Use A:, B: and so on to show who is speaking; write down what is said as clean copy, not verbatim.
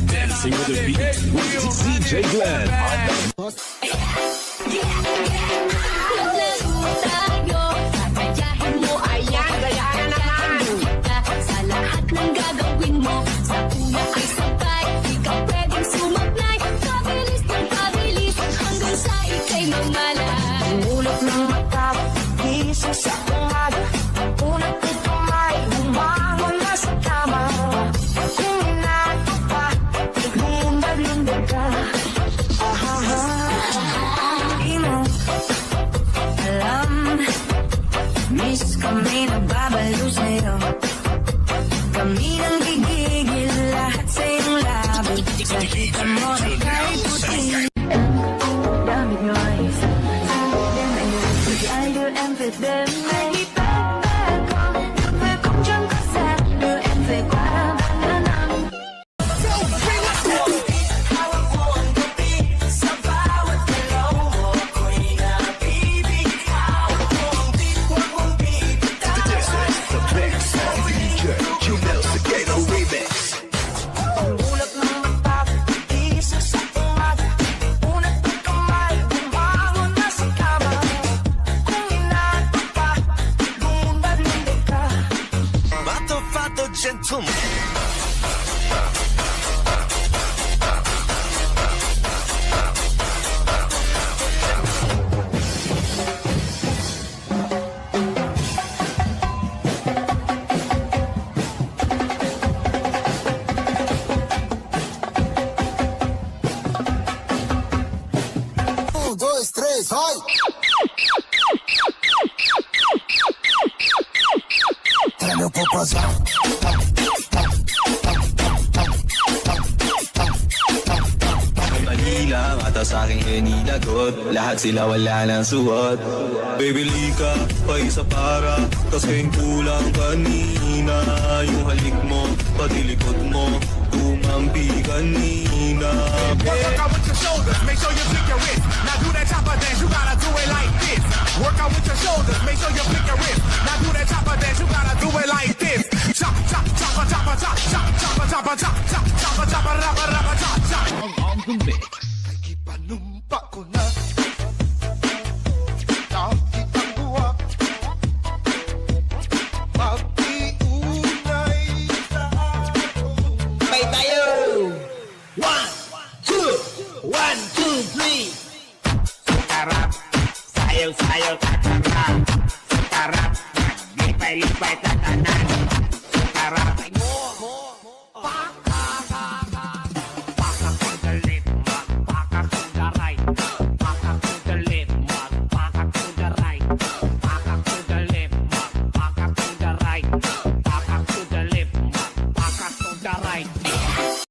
A: Dancing with the beat with DJ Glenn.
B: Sa lahat ng gagawin mo, sa una ay sabay, di ka pwedeng sumablay. Kabilis ng kabilis, hanggang sa ika'y mamalay.
C: Ulot ng mata, gising sa umaga. Unang tutumay, bumangon na sa kama. Kung inaantok pa, lumdag-lumdag ka. Di mo alam, miss kami nagbabalo sa'yo. Kami nang gigigil lahat sa iyong labi. Sa kita mo na kay puti. Damit nyo ay isa. Then I know I do and fit them. May ipagpag ko. Nagpagkong dyan ka sa do and fit ko. Bananang hawak ko ang gabi. Sa bawat galaw mo ko'y nabibig. Hawak ko ang beat, huwag mong beat.
A: This is the mix of DJ Jumel Segueno Remix.
C: Ang ulap ng mata, gising sa umaga. Unang tutumay, bumangon na sa kama. Kung inaantok pa, lumdag-lumdag ka.
D: Mato Fato Gentleman.
E: Dois, três, vai! Treme o popozão.
F: Manila, mata sa aking inilagot. Lahat sila wala ng suot. Baby Lika, pa isa para kasing kulang kanina. Yung halik mo, pati likod mo tumampi kanina.
G: Work out with your shoulders, make sure you pick your wrist. Now do that chopper dance, you gotta do it like this. Work out with your shoulders, make sure you pick your wrist. Now do that chopper dance, you gotta do it like this. Chop, chop, chopper, chopper, chop, chop, chopper, chopper, chop, chop, chopper, chopper, chopper, chop, chop.
A: On the mix.